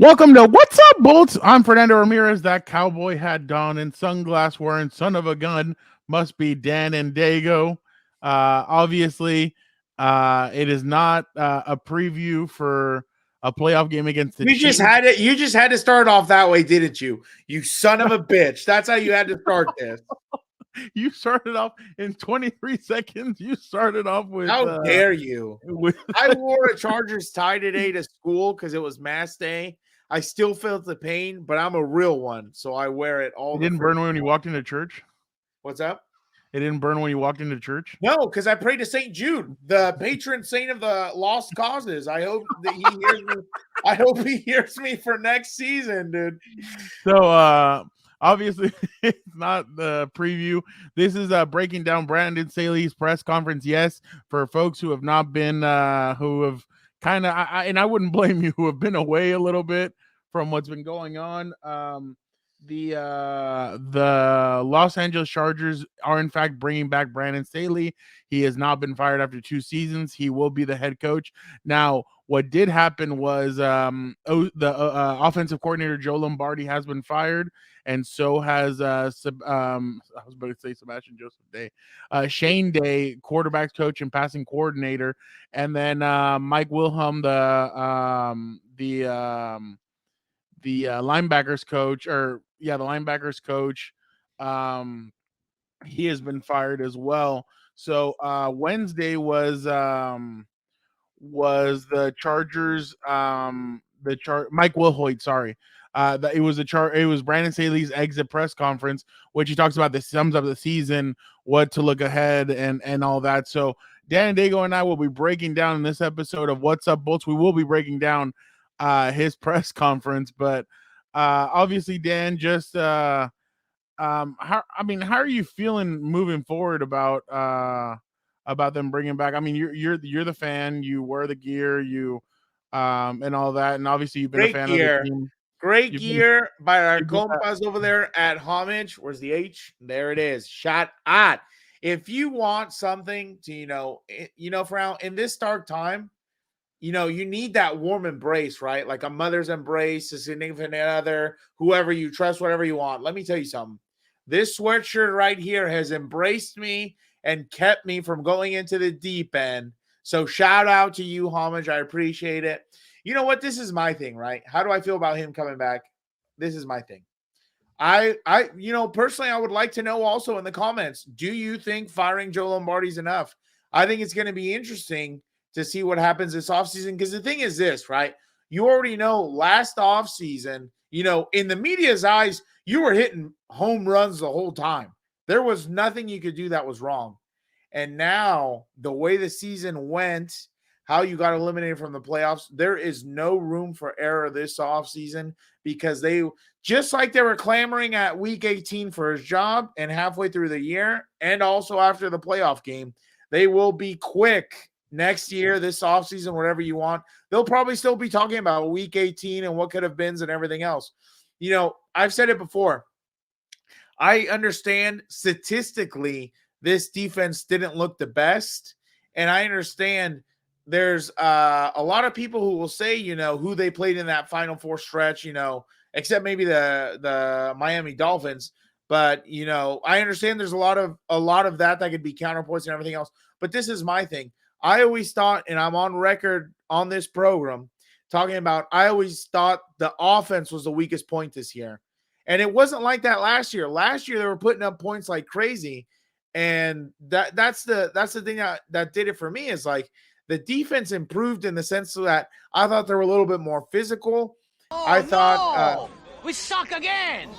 Welcome to What's Up, Bolts? I'm Fernando Ramirez, that cowboy hat don and sunglass wearing son of a gun must be Dan and Dago. Obviously, it is not a preview for a playoff game against the You just Chiefs. had it. You just had to start off that way, didn't you? You son of a bitch. That's how you had to start this. You started off in 23 seconds. You started off How dare you? with I wore a Chargers tie today to school because it was mass day. I still felt the pain, but I'm a real one, so I wear it all it the didn't burn freaking when you time. walked into church. What's up? It didn't burn when you walked into church. No, because I prayed to Saint Jude, the patron saint of the lost causes. I hope that he hears me. I hope he hears me for next season, dude. So obviously it's not the preview. This is breaking down Brandon Staley's press conference. Yes, for folks who have not been who have kind of and I wouldn't blame you, who have been away a little bit from what's been going on. The Los Angeles Chargers are in fact bringing back Brandon Staley. He has not been fired after 2 seasons. He will be the head coach. Now, what did happen was the offensive coordinator Joe Lombardi has been fired, and so has I was about to say Sebastian Joseph Day, Shane Day, quarterbacks coach and passing coordinator, and then Mike Wilhelm, the linebackers coach, the linebackers coach. Um, he has been fired as well. So Wednesday was the Chargers, Mike Wilhoit, sorry. It was Brandon Staley's exit press conference, which he talks about the sums of the season, what to look ahead and all that. So Dan Dago and I will be breaking down in this episode of What's Up Bolts. We will be breaking down his press conference, but obviously Dan, just how are you feeling moving forward about them bringing back? I mean, you're the fan, you wear the gear, you and all that, and obviously you've been a Great fan of the gear. team. Great You've been gear by our you've been COMPAS over there at Homage. Where's the H? There it is. Shot at. If you want something to, for now in this dark time, you need that warm embrace, right? Like a mother's embrace, a significant other, whoever you trust, whatever you want. Let me tell you something. This sweatshirt right here has embraced me and kept me from going into the deep end. So shout out to you, Homage. I appreciate it. You know what? This is my thing, right? How do I feel about him coming back? This is my thing. Personally, I would like to know also in the comments, do you think firing Joe Lombardi is enough? I think it's going to be interesting to see what happens this offseason. Because the thing is this, right? You already know last offseason, in the media's eyes, you were hitting home runs the whole time. There was nothing you could do that was wrong. And now, the way the season went, how you got eliminated from the playoffs, there is no room for error this offseason because they, just like they were clamoring at week 18 for his job and halfway through the year, and also after the playoff game, they will be quick next year, this offseason, whatever you want. They'll probably still be talking about week 18 and what could have been and everything else. I've said it before. I understand statistically this defense didn't look the best. And I understand there's a lot of people who will say, who they played in that Final Four stretch, except maybe the Miami Dolphins. But, I understand there's a lot of that could be counterpoints and everything else. But this is my thing. I always thought, and I'm on record on this program talking about, I always thought the offense was the weakest point this year. And it wasn't like that last year. Last year, they were putting up points like crazy. And that's the thing that did it for me is like the defense improved in the sense that I thought they were a little bit more physical. I thought we suck again.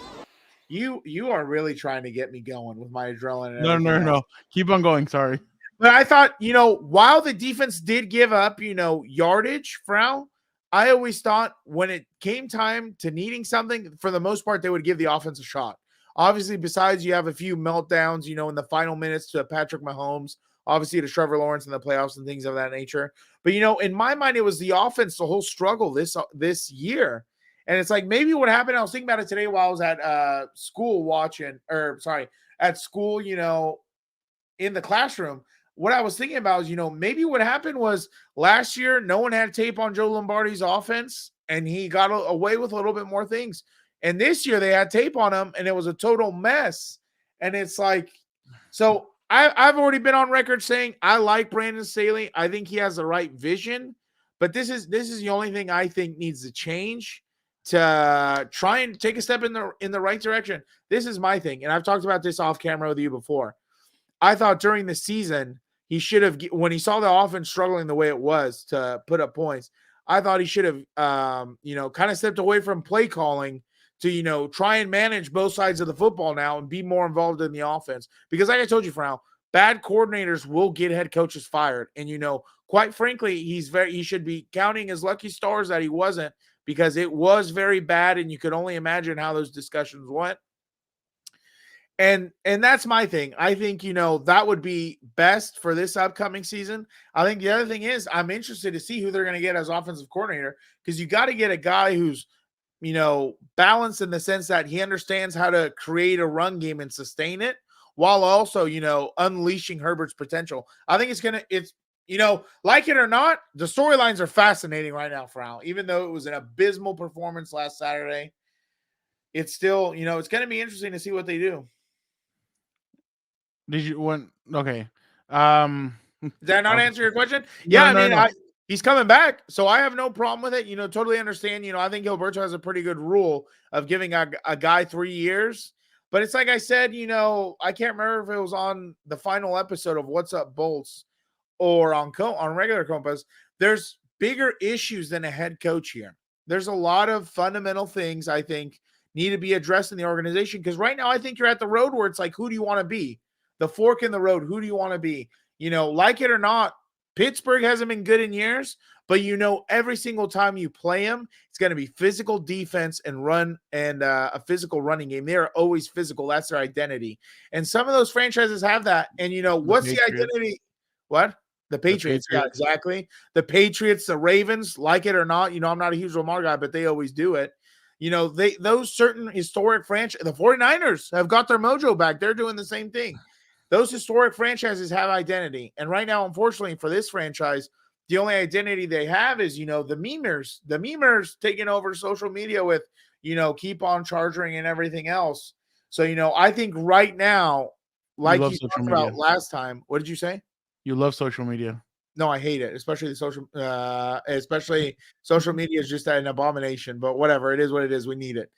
You are really trying to get me going with my adrenaline and No, everything else. keep on going. Sorry. But I thought, while the defense did give up, yardage, Frau, I always thought when it came time to needing something, for the most part, they would give the offense a shot. Obviously, besides you have a few meltdowns, in the final minutes to Patrick Mahomes, obviously to Trevor Lawrence in the playoffs and things of that nature. But, in my mind, it was the offense, the whole struggle this year. And it's like maybe what happened, I was thinking about it today while I was at school at school, in the classroom. What I was thinking about is, maybe what happened was last year, no one had tape on Joe Lombardi's offense. and he got away with a little bit more things. And this year they had tape on him, and it was a total mess. And it's like, so I've already been on record saying I like Brandon Staley. I think he has the right vision, but this is the only thing I think needs to change to try and take a step in the right direction. This is my thing, and I've talked about this off camera with you before. I thought during the season he should have, when he saw the offense struggling the way it was to put up points, I thought he should have, kind of stepped away from play calling to, try and manage both sides of the football now and be more involved in the offense. Because like I told you, for now, bad coordinators will get head coaches fired. And, quite frankly, he should be counting his lucky stars that he wasn't, because it was very bad. And you could only imagine how those discussions went. And that's my thing. I think, that would be best for this upcoming season. I think the other thing is I'm interested to see who they're going to get as offensive coordinator, because you got to get a guy who's, balanced in the sense that he understands how to create a run game and sustain it while also, unleashing Herbert's potential. I think it's like it or not, the storylines are fascinating right now for Al. Even though it was an abysmal performance last Saturday, it's still, it's going to be interesting to see what they do. Did you want? Okay. Did that not answer your question? Yeah, no. He's coming back, so I have no problem with it. Totally understand. I think Gilberto has a pretty good rule of giving a guy 3 years. But it's like I said, I can't remember if it was on the final episode of What's Up Bolts or on regular COMPAS. There's bigger issues than a head coach here. There's a lot of fundamental things I think need to be addressed in the organization, because right now I think you're at the road where it's like, who do you want to be? The fork in the road. Who do you want to be? Like it or not, Pittsburgh hasn't been good in years, but every single time you play them, it's going to be physical defense and run and a physical running game. They are always physical. That's their identity. And some of those franchises have that. And what's the identity? What? The Patriots. Yeah, exactly. The Patriots, the Ravens, like it or not, I'm not a huge Lamar guy, but they always do it. Those certain historic franchises, the 49ers have got their mojo back. They're doing the same thing. Those historic franchises have identity. And right now, unfortunately, for this franchise, the only identity they have is, the memers. The memers taking over social media with, keep on charging and everything else. So, I think right now, like you talked about last time, what did you say? You love social media. No, I hate it, especially social media is just an abomination, but whatever. It is what it is. We need it.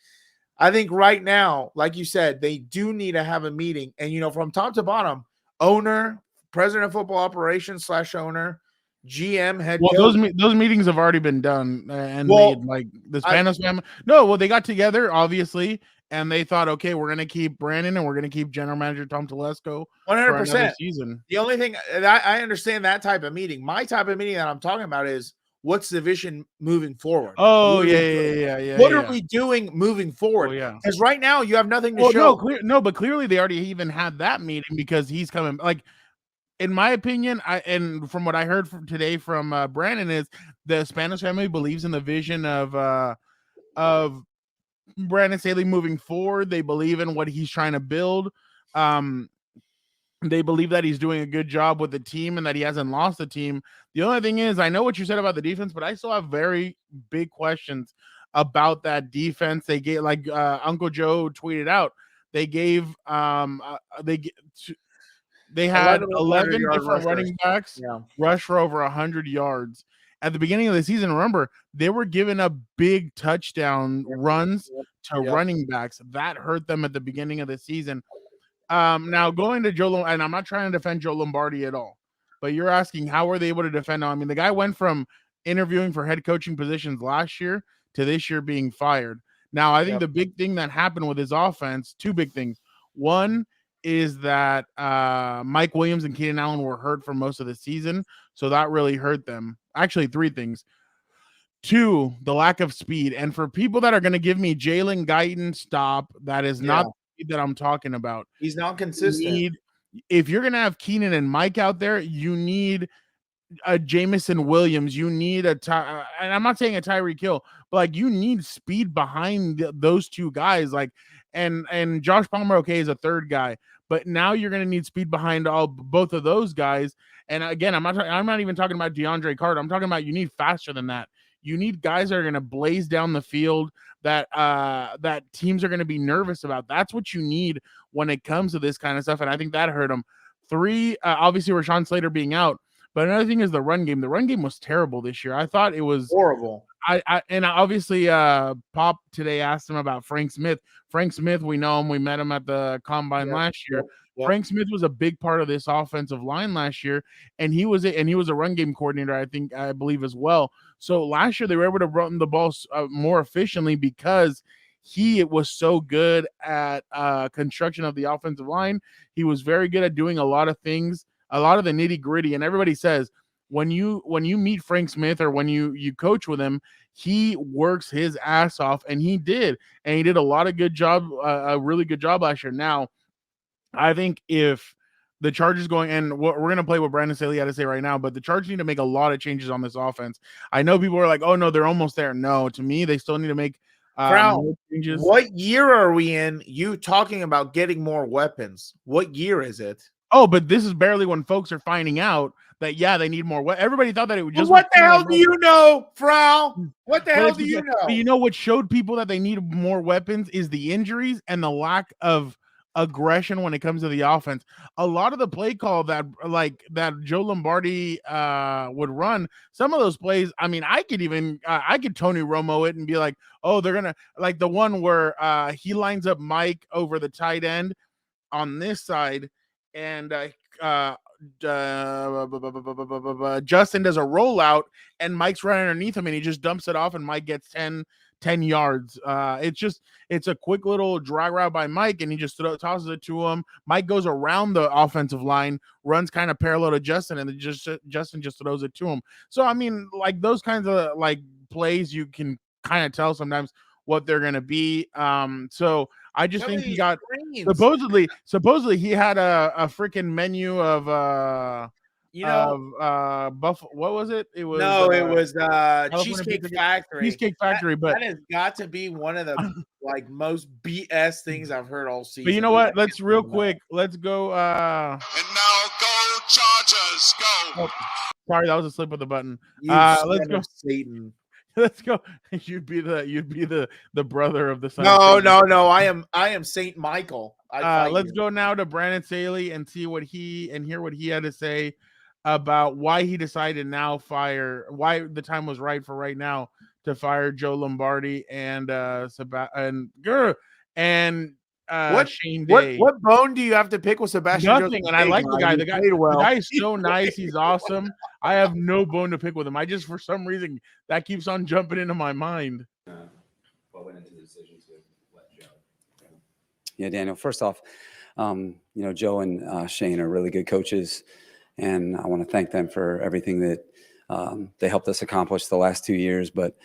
I think right now, like you said, they do need to have a meeting. And, from top to bottom, owner, president of football operations / owner, GM, head coach. Those meetings have already been done. And the Spanish family. No, they got together, obviously, and they thought, okay, we're going to keep Brandon and we're going to keep general manager Tom Telesco 100%. for another season. The only thing, I understand that type of meeting. My type of meeting that I'm talking about is, what's the vision moving forward? Oh, yeah. What are we doing moving forward? Oh, yeah. Because right now you have nothing to show. But clearly they already even had that meeting, because he's coming. Like, in my opinion, and from what I heard today from Brandon, is the Spanish family believes in the vision of Brandon Staley moving forward. They believe in what he's trying to build. They believe that he's doing a good job with the team and that he hasn't lost the team. The only thing is, I know what you said about the defense, but I still have very big questions about that defense. They gave, like Uncle Joe tweeted out, they gave they had 11 different running backs rush for over 100 yards. At the beginning of the season, remember, they were giving up big touchdown runs to running backs. That hurt them at the beginning of the season. Now going to Joe, and I'm not trying to defend Joe Lombardi at all, but you're asking how were they able to defend him? I mean, the guy went from interviewing for head coaching positions last year to this year being fired. Now, I think the big thing that happened with his offense, two big things. One is that Mike Williams and Keenan Allen were hurt for most of the season, so that really hurt them. Actually, three things. Two, the lack of speed. And for people that are going to give me Jalen Guyton stop, that is not that I'm talking about. He's not consistent. If you're going to have Keenan and Mike out there, you need a Jameson Williams. You need and I'm not saying a Tyreek Hill, but like you need speed behind those two guys. Like, and Josh Palmer, okay, is a third guy, but now you're going to need speed behind both of those guys. And again, I'm not even talking about DeAndre Carter. I'm talking about you need faster than that. You need guys that are going to blaze down the field, that teams are going to be nervous about. That's what you need when it comes to this kind of stuff, and I think that hurt him. Three, obviously Rashawn Slater being out, but another thing is the run game. The run game was terrible this year. I thought it was horrible. And obviously Pop today asked him about Frank Smith. Frank Smith, we know him. We met him at the combine last year. Frank Smith was a big part of this offensive line last year, and he was a run game coordinator, I believe as well. So last year they were able to run the ball more efficiently because he was so good at construction of the offensive line. He was very good at doing a lot of things, a lot of the nitty gritty. And everybody says when you meet Frank Smith or when you coach with him, he works his ass off, and he did a lot of good job, a really good job last year. Now, I think if the Chargers going, and we're going to play what Brandon Staley had to say right now, but the Chargers need to make a lot of changes on this offense. I know people are like, oh, no, they're almost there. No, to me, they still need to make more changes. What year are we in? You talking about getting more weapons. What year is it? Oh, but this is barely when folks are finding out that, yeah, they need more. Everybody thought that it would just. What the hell do you know, Frau? What the hell do you know? But you know what showed people that they need more weapons is the injuries and the lack of aggression when it comes to the offense. A lot of the play call that Joe Lombardi would run, some of those plays, I mean, I could Tony Romo it and be like, oh, they're gonna, like the one where he lines up Mike over the tight end on this side, and Justin does a rollout and Mike's running underneath him and he just dumps it off and Mike gets 10 yards. It's a quick little drag route by Mike and he just tosses it to him. Mike goes around the offensive line, runs kind of parallel to Justin, and then Justin just throws it to him. So I mean, like those kinds of like plays, you can kind of tell sometimes what they're going to be. So I just think he got supposedly he had a freaking menu of Buffalo. What was it? It was it was Cheesecake Factory. Cheesecake Factory, but that has got to be one of the like most BS things I've heard all season. But you know what? Let's real quick. Let's go. And now go Chargers, go. Oh, sorry, that was a slip of the button. Let's go, Satan. Let's go. You'd be the brother of the son. No. I am Saint Michael. Let's go now to Brandon Staley and hear what he had to say about why he decided why the time was right for right now to fire Joe Lombardi and Shane Day. What bone do you have to pick with Sebastian? Nothing. And I like the guy. The guy is so nice. He's awesome. I have no bone to pick with him. I just, for some reason, that keeps on jumping into my mind. What went into the decision to let Joe? Yeah, Daniel. First off, Joe and Shane are really good coaches, and I want to thank them for everything that they helped us accomplish the last 2 years. But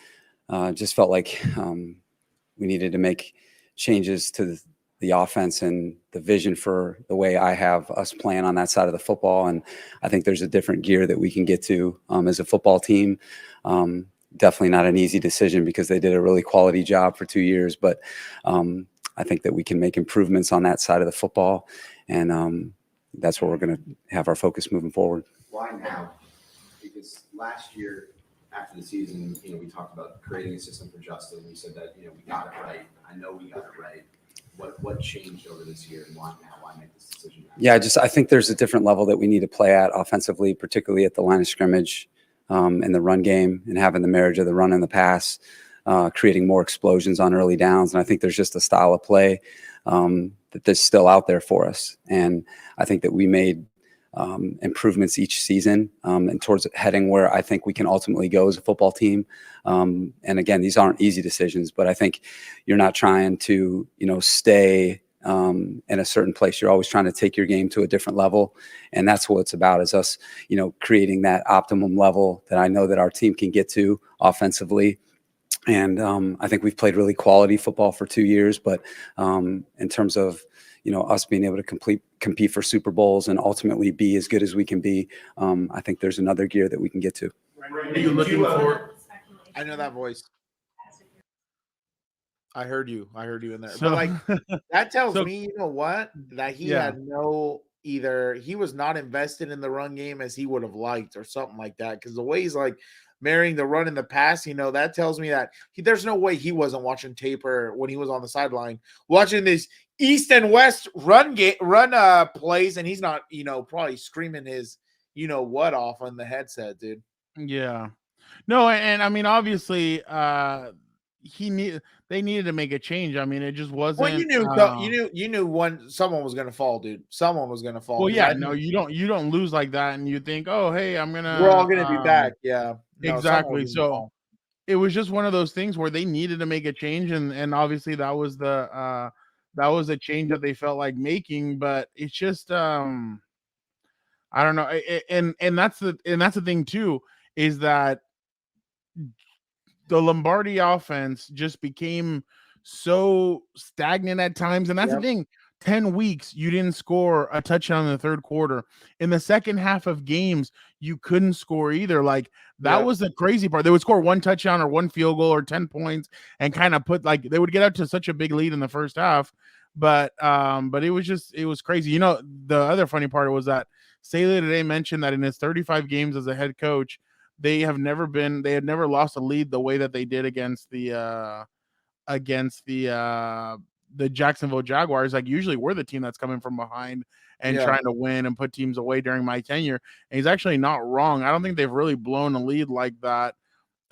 just felt like we needed to make changes to the offense and the vision for the way I have us playing on that side of the football. And I think there's a different gear that we can get to as a football team. Definitely not an easy decision because they did a really quality job for 2 years, but I think that we can make improvements on that side of the football. And that's where we're going to have our focus moving forward. Why now? Because last year after the season, we talked about creating a system for Justin. We said that, we got it right. I know we got it right. What changed over this year and why now? Why make this decision now? Yeah, I think there's a different level that we need to play at offensively, particularly at the line of scrimmage in the run game and having the marriage of the run and the pass, creating more explosions on early downs. And I think there's just a style of play that's still out there for us. And I think that we made improvements each season and towards heading where I think we can ultimately go as a football team. And again, these aren't easy decisions, but I think you're not trying to, stay in a certain place. You're always trying to take your game to a different level. And that's what it's about, is us, creating that optimum level that I know that our team can get to offensively. And I think we've played really quality football for 2 years, but in terms of, us being able to compete for Super Bowls and ultimately be as good as we can be, I think there's another gear that we can get to. Are you looking for? I know that voice. I heard you in there. So, but that tells me, you know what? That he had either he was not invested in the run game as he would have liked or something like that. Because the way he's marrying the run and the pass, that tells me that there's no way he wasn't watching tape or when he was on the sideline watching this East and West run plays, and he's not, probably screaming his, what off on the headset, dude. Yeah. No, and I mean, obviously, they needed to make a change. I mean, it just wasn't. Well, you knew when someone was gonna fall, dude. Someone was gonna fall. Well, yeah, no, you don't lose like that, and you think, oh, hey, we're all gonna be back. Yeah, no, exactly. So it was just one of those things where they needed to make a change, and obviously that was a change that they felt like making, but it's just I don't know, and that's the thing too, is that the Lombardi offense just became so stagnant at times. And that's the thing. 10 weeks, you didn't score a touchdown in the third quarter. In the second half of games, you couldn't score either. Like, that was the crazy part. They would score one touchdown or one field goal or 10 points and kind of they would get out to such a big lead in the first half. But it was crazy. The other funny part was that Staley today mentioned that in his 35 games as a head coach, they had never lost a lead the way that they did against the Jacksonville Jaguars. Like, usually we're the team that's coming from behind and trying to win and put teams away during my tenure. And he's actually not wrong. I don't think they've really blown a lead like that.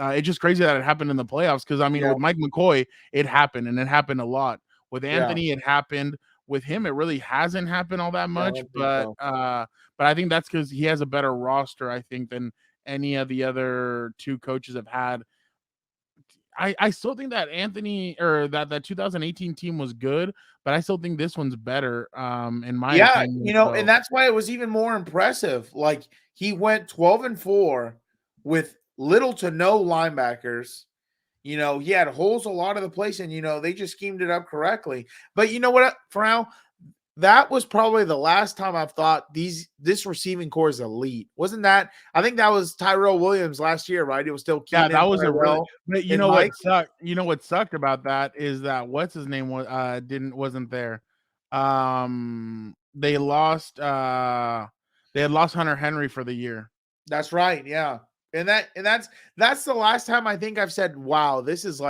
It's just crazy that it happened in the playoffs. Cause I mean, with Mike McCoy, it happened, and it happened a lot. With Anthony, it happened. With him, it really hasn't happened all that much, but I think that's because he has a better roster, I think, than any of the other two coaches have had. I still think that Anthony, or that 2018 team was good, but I still think this one's better, in my opinion. And that's why it was even more impressive. Like, he went 12-4 with little to no linebackers. He had holes a lot of the place, and they just schemed it up correctly. But you know what, Farrell? That was probably the last time I've thought this receiving core is elite. Wasn't that? I think that was Tyrell Williams last year, right? It was still Keenan. Yeah, that was Tyrell, but what sucked? What sucked about that is that what's his name wasn't there. They lost. They had lost Hunter Henry for the year. That's right. Yeah. And that's the last time I think I've said, wow, this is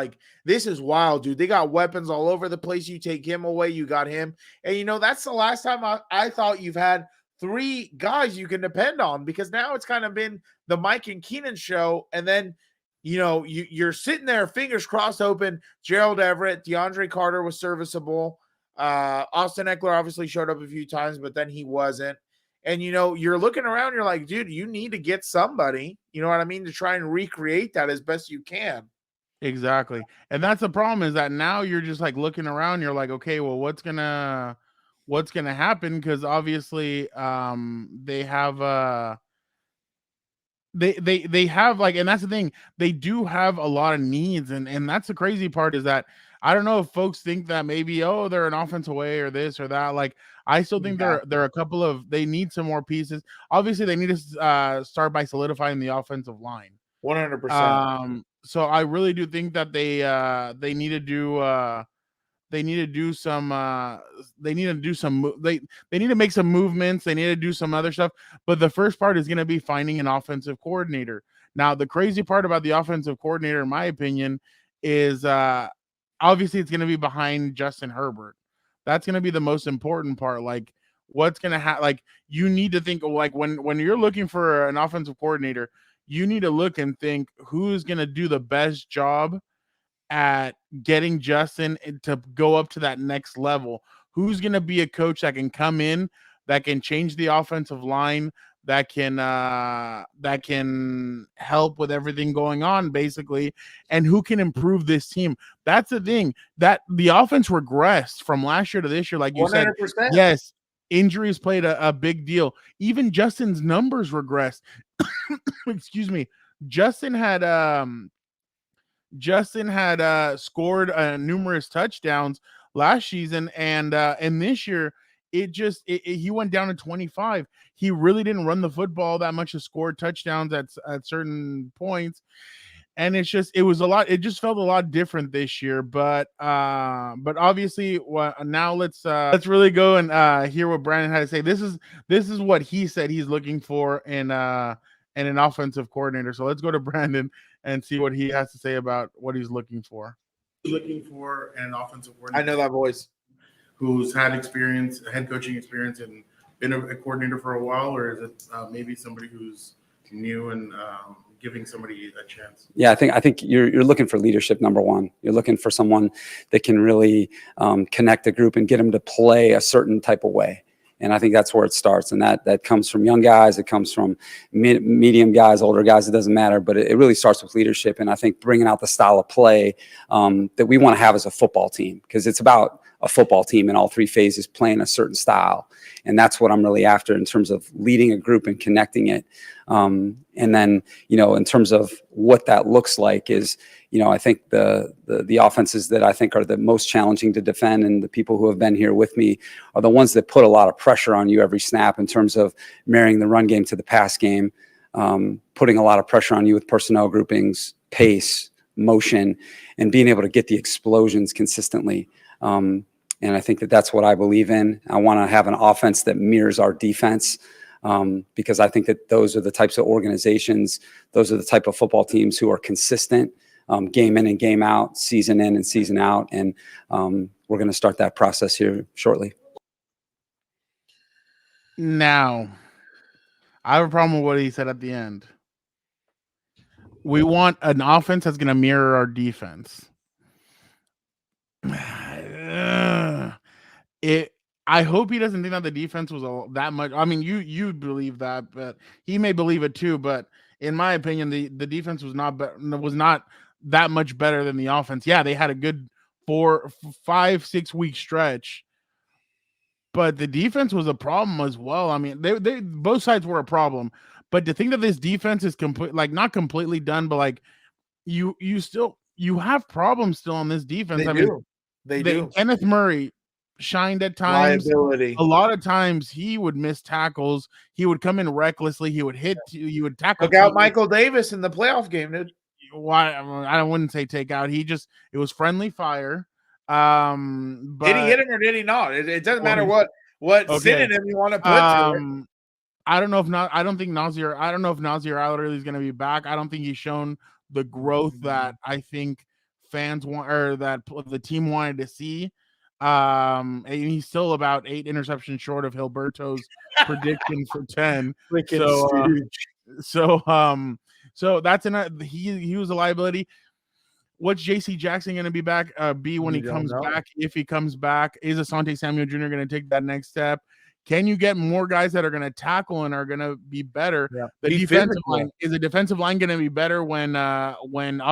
wild, dude. They got weapons all over the place. You take him away, you got him. And, that's the last time I thought you've had three guys you can depend on, because now it's kind of been the Mike and Keenan show. And then, you're sitting there, fingers crossed open. Gerald Everett, DeAndre Carter was serviceable. Austin Eckler obviously showed up a few times, but then he wasn't. And, you're looking around, you're like, dude, you need to get somebody, you know what I mean, to try and recreate that as best you can. Exactly. And that's the problem, is that now you're just like looking around, you're like, okay, well, what's gonna happen? Because obviously they have they have, like, and that's the thing, they do have a lot of needs, and that's the crazy part, is that I don't know if folks think that maybe, they're an offense away or this or that. Like, I still think they're a couple of, they need some more pieces. Obviously, they need to start by solidifying the offensive line. 100%. So I really do think that they need to do they need to do some they need to make some movements. They need to do some other stuff. But the first part is going to be finding an offensive coordinator. Now, the crazy part about the offensive coordinator, in my opinion, is obviously it's going to be behind Justin Herbert. That's going to be the most important part. Like, what's going to happen? Like, you need to think, like, when you're looking for an offensive coordinator, you need to look and think, who's going to do the best job at getting Justin to go up to that next level? Who's going to be a coach that can come in, that can change the offensive line, that can help with everything going on, basically, and who can improve this team? That's the thing, that the offense regressed from last year to this year, like you 100%. Said. Yes, injuries played a big deal. Even Justin's numbers regressed. Excuse me. Justin had scored numerous touchdowns last season, and this year he went down to 25. He really didn't run the football that much to score touchdowns at certain points, and it just felt a lot different this year. But obviously, now let's really go and hear what Brandon had to say. This is what he said he's looking for in and an offensive coordinator. So let's go to Brandon and see what he has to say about what he's looking for. Looking for an offensive coordinator. I know that voice. Who's had experience, head coaching experience, and been a coordinator for a while, or is it maybe somebody who's new and giving somebody a chance? Yeah, I think you're looking for leadership. Number one, you're looking for someone that can really connect the group and get them to play a certain type of way. And I think that's where it starts. And that comes from young guys. It comes from medium guys, older guys. It doesn't matter. But it really starts with leadership. And I think bringing out the style of play that we want to have as a football team, because it's about a football team in all three phases playing a certain style. And that's what I'm really after in terms of leading a group and connecting it. And then, in terms of what that looks like is, I think the offenses that I think are the most challenging to defend, and the people who have been here with me are the ones that put a lot of pressure on you every snap in terms of marrying the run game to the pass game, putting a lot of pressure on you with personnel groupings, pace, motion, and being able to get the explosions consistently. And I think that's what I believe in. I want to have an offense that mirrors our defense, because I think that those are the types of organizations, those are the type of football teams who are consistent, game in and game out, season in and season out. And we're going to start that process here shortly. Now, I have a problem with what he said at the end. We want an offense that's going to mirror our defense. I hope he doesn't think that the defense was that much. I mean, you believe that, but he may believe it too. But in my opinion, the defense was not that much better than the offense. Yeah, they had a good 4, 5, 6 week stretch, but the defense was a problem as well. I mean, they both sides were a problem. But to think that this defense is not completely done, but like you have problems still on this defense. They do. Kenneth Murray shined at times. Liability. A lot of times he would miss tackles. He would come in recklessly. He would hit. He would tackle. Look out, Michael Davis in the playoff game, dude. Why? I wouldn't say take out. It was friendly fire. But did he hit him or did he not? It doesn't matter what synonym you want to put to it. I don't know if not. I don't think Nasir. I don't know if Nasir Al-Rally is going to be back. I don't think he's shown the growth that I think fans want, or that the team wanted to see. And he's still about 8 interceptions short of Hilberto's prediction for 10. So that's he was a liability. What's JC Jackson going to be back? When he comes back, if he comes back, is Asante Samuel Jr. going to take that next step? Can you get more guys that are going to tackle and are going to be better? Yeah. The defensive line, is the defensive line going to be better when Austin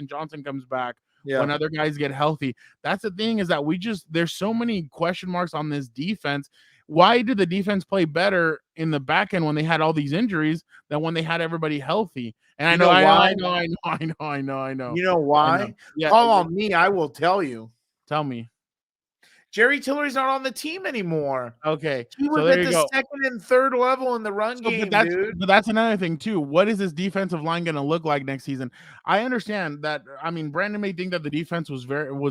Johnson comes back? Yeah. When other guys get healthy? That's the thing, is that there's so many question marks on this defense. Why did the defense play better in the back end when they had all these injuries than when they had everybody healthy? And I know. You know why? Yeah. Call on me. I will tell you. Tell me. Jerry Tillery's not on the team anymore. Okay. He was at the second and third level in the run game, dude. But that's another thing, too. What is this defensive line going to look like next season? I understand that. I mean, Brandon may think that the defense was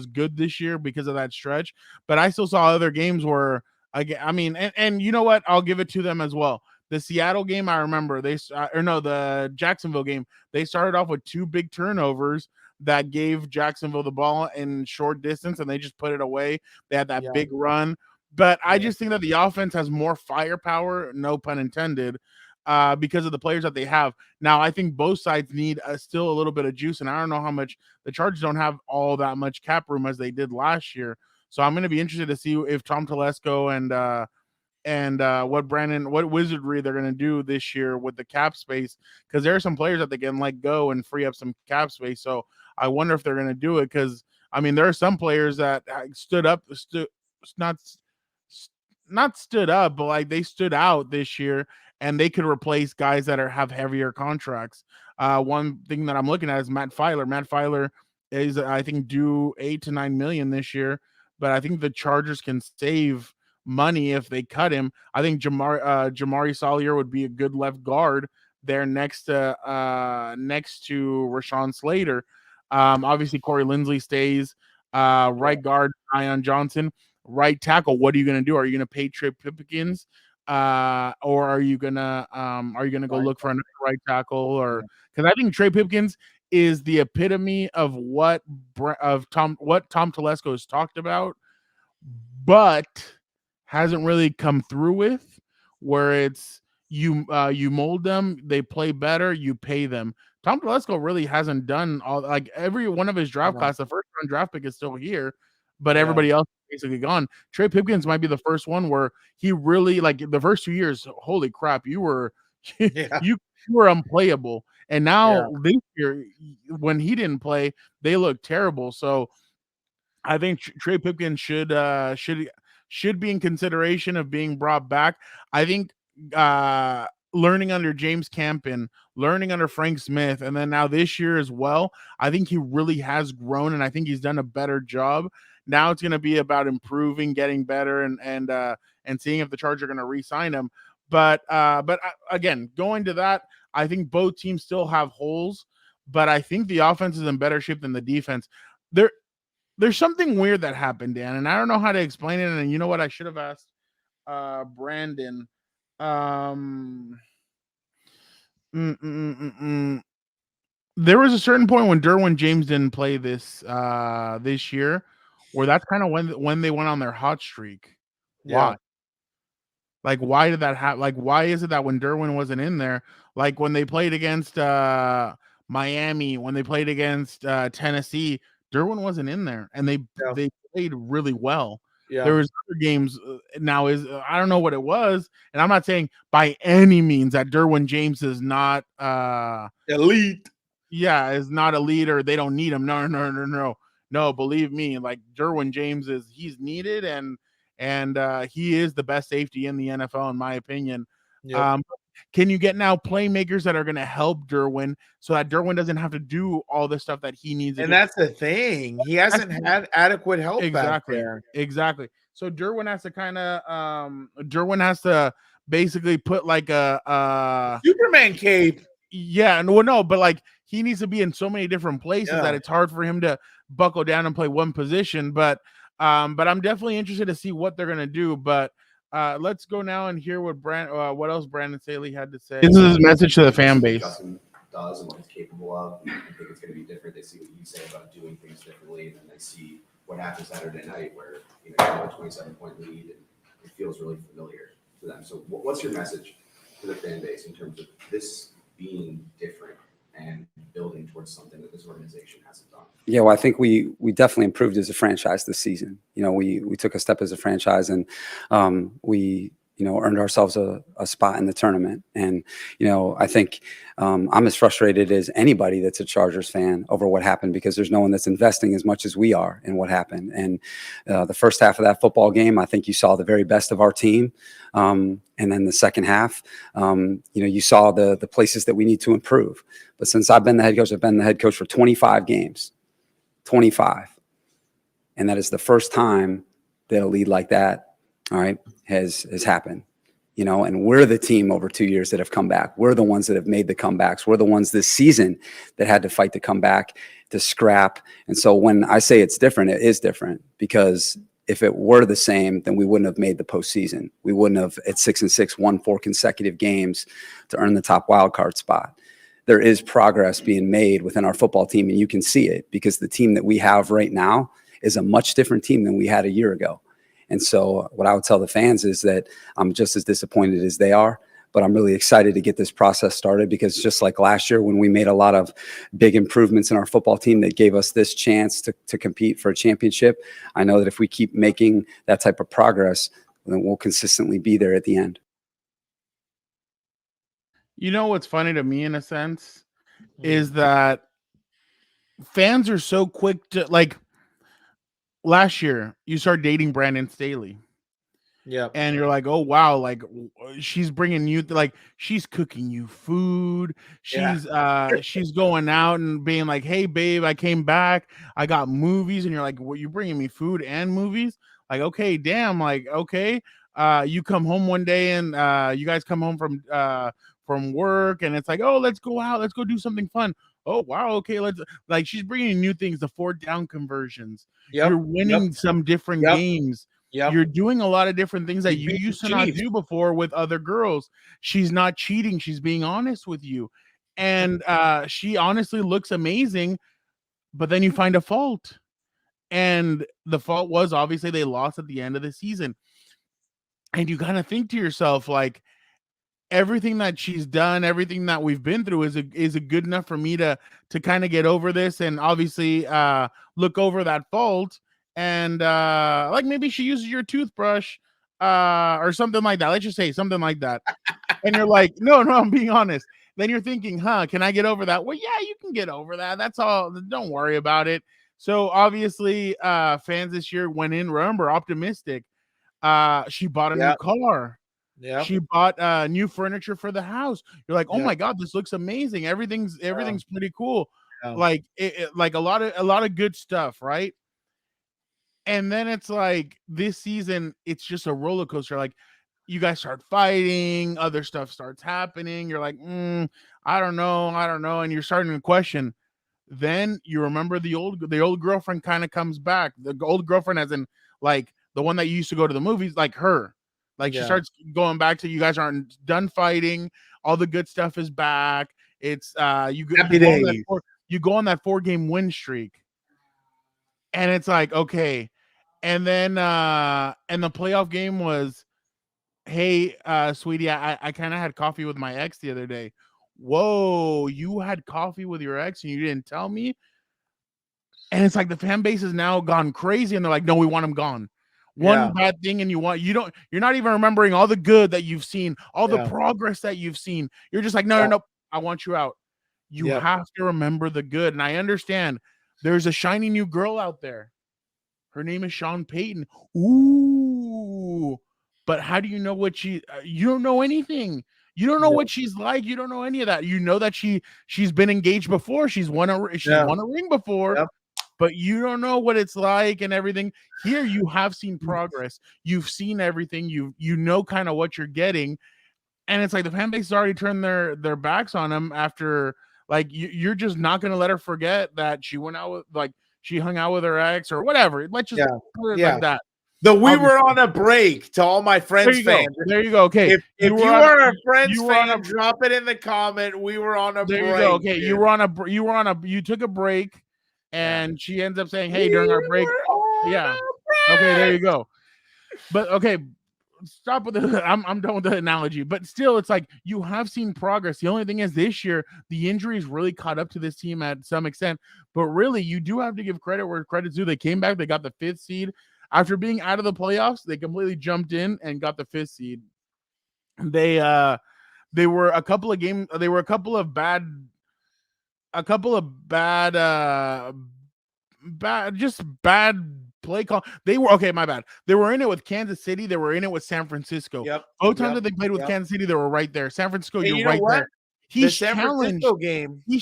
good this year because of that stretch, but I still saw other games where, and you know what? I'll give it to them as well. The Seattle game, I remember, the Jacksonville game, they started off with 2 big turnovers that gave Jacksonville the ball in short distance, and they just put it away. They had that big run. But I just think that the offense has more firepower, no pun intended, because of the players that they have. Now, I think both sides need still a little bit of juice, and I don't know how much. The Chargers don't have all that much cap room as they did last year. So I'm going to be interested to see if Tom Telesco and what wizardry they're going to do this year with the cap space, because there are some players that they can let go and free up some cap space. So I wonder if they're going to do it, because I mean, there are some players that not stood up, but like they stood out this year, and they could replace guys that have heavier contracts. One thing that I'm looking at is Matt Filer. Matt Filer is, I think, due $8 to $9 million this year, but I think the Chargers can save money if they cut him. I think Jamari Salyer would be a good left guard there next to Rashawn Slater. Obviously Corey Linsley stays. Right guard Ion Johnson. Right tackle, what are you going to do? Are you going to pay Trey Pipkins? or are you gonna go Right. look for another right tackle? Or because I think Trey Pipkins is the epitome of what Tom Telesco has talked about, but hasn't really come through with, where it's you mold them, they play better, you pay them. Tom Telesco really hasn't done all, like, every one of his draft class. The first round draft pick is still here, but Yeah. everybody else is basically gone. Trey Pipkins might be the first one where he really, like, the first 2 years, holy crap, you were Yeah. you were unplayable. And Yeah. now this year, when he didn't play, they look terrible. So I think Trey Pipkins should be in consideration of being brought back. I think learning under James Campen, learning under Frank Smith, and then now this year as well, I think he really has grown, and I think he's done a better job. Now it's going to be about improving, getting better, and seeing if the Chargers are going to re-sign him. But again, going to that, I think both teams still have holes, but I think the offense is in better shape than the defense. There's something weird that happened, Dan, and I don't know how to explain it. And you know what? I should have asked Brandon. Um, There was a certain point when Derwin James didn't play this year, where that's kind of when they went on their hot streak. Why? Yeah. Like, why did that happen? Like, why is it that when Derwin wasn't in there, like when they played against Miami, when they played against Tennessee, Derwin wasn't in there, and Yeah. they played really well. There Yeah. was other games. Now is I don't know what it was, and I'm not saying by any means that Derwin James is not Elite. is not a leader. They don't need him. No. Believe me, like Derwin James he's needed, and he is the best safety in the NFL in my opinion. Yep. Can you get now playmakers that are going to help Derwin so that Derwin doesn't have to do all the stuff that he needs to And do? that's the thing. He hasn't had adequate help back Exactly. there. Exactly. So Derwin has to basically put like a Superman cape. yeah, no, but like he needs to be in so many different places that it's hard for him to buckle down and play one position. But I'm definitely interested to see what they're gonna do. But let's go now and hear what else Brandon Staley had to say. This is his message to the fan base. Justin does and what he's capable of. I think it's going to be different. They see what you say about doing things differently, and then they see what happened Saturday night, where you have a 27-point lead, and it feels really familiar to them. So, what's your message to the fan base in terms of this being different and building towards something that this organization hasn't done? Yeah, well, I think we definitely improved as a franchise this season. You know, we took a step as a franchise, and we earned ourselves a spot in the tournament. And I think I'm as frustrated as anybody that's a Chargers fan over what happened, because there's no one that's investing as much as we are in what happened. And the first half of that football game, I think you saw the very best of our team. And then the second half, you saw the places that we need to improve. But since I've been the head coach, I've been the head coach for 25 games. 25. And that is the first time that a lead like that, all right, has happened. And we're the team over 2 years that have come back. We're the ones that have made the comebacks. We're the ones this season that had to fight to come back, to scrap. And so when I say it's different, it is different, because if it were the same, then we wouldn't have made the postseason. We wouldn't have, at 6-6, won 4 consecutive games to earn the top wild card spot. There is progress being made within our football team, and you can see it, because the team that we have right now is a much different team than we had a year ago. And so what I would tell the fans is that I'm just as disappointed as they are, but I'm really excited to get this process started, because just like last year when we made a lot of big improvements in our football team that gave us this chance to compete for a championship, I know that if we keep making that type of progress, then we'll consistently be there at the end. You know what's funny to me in a sense is that fans are so quick to, like, last year you start dating Brandon Staley. Yeah. And you're like, oh wow, like she's bringing you, like she's cooking you food. She's going out and being like, hey babe, I came back. I got movies. And you're like, what, you bringing me food and movies? Like, okay, damn, like, okay. You come home one day and you guys come home from work, and it's like, oh, let's go out, let's go do something fun. Oh wow, okay, let's, like, she's bringing new things, the 4th down conversions. You're winning some different games. Yep. You're doing a lot of different things that She you beat the used to not Chiefs. do before with other girls. She's not cheating. She's being honest with you. And she honestly looks amazing, but then you find a fault. And the fault was obviously they lost at the end of the season. And you kind of think to yourself, like, everything that she's done, everything that we've been through is a good enough for me to kind of get over this and obviously look over that fault and like maybe she uses your toothbrush or something like that. Let's just say something like that. And you're like, no, I'm being honest. Then you're thinking, can I get over that? Well, yeah, you can get over that. That's all. Don't worry about it. So obviously, fans this year went in, remember, optimistic. She bought a new car. Yeah. She bought new furniture for the house. You're like, oh Yep. my god, this looks amazing. Everything's pretty cool. Yeah. Like like a lot of good stuff, right? And then it's like this season, it's just a roller coaster. Like you guys start fighting, other stuff starts happening. You're like, I don't know, and you're starting to question. Then you remember the old girlfriend kind of comes back. The old girlfriend, as in like the one that you used to go to the movies, like her. Like she starts going back to you guys aren't done fighting. All the good stuff is back. It's you go on that 4-game win streak. And it's like, okay. And then and the playoff game was, hey, sweetie, I kind of had coffee with my ex the other day. Whoa, you had coffee with your ex and you didn't tell me? And it's like the fan base has now gone crazy and they're like, no, we want him gone. One bad thing and you're not even remembering all the good that you've seen, all the progress that you've seen. You're just like, no, I want you out. You have to remember the good. And I understand there's a shiny new girl out there. Her name is Sean Payton. Ooh. But how do you know what you don't know anything. You don't know what she's like. You don't know any of that. You know that she's been engaged before. She's won a ring before. Yep. But you don't know what it's like and everything. Here you have seen progress. You've seen everything. You know kind of what you're getting. And it's like the fan base has already turned their backs on him after, like, you're just not going to let her forget that she went out with, like, she hung out with her ex or whatever. Let's just put it like that. We were on a break to all my friends fans. There you go. Okay. If you are a Friends fan, drop it in the comment. We were on a break. You go. Okay. Dude. You took a break and she ends up saying, hey, during our break. Yeah. Okay. There you go. But okay. Stop with the I'm done with the analogy, but still it's like you have seen progress. The only thing is this year the injuries really caught up to this team at some extent, but really you do have to give credit where credit's due. They came back, they got the 5th seed after being out of the playoffs. They completely jumped in and got the 5th seed. They were a couple of bad play call. They were okay. My bad. They were in it with Kansas City. They were in it with San Francisco. Both times that they played with Kansas City, they were right there. San Francisco, you're right there. He's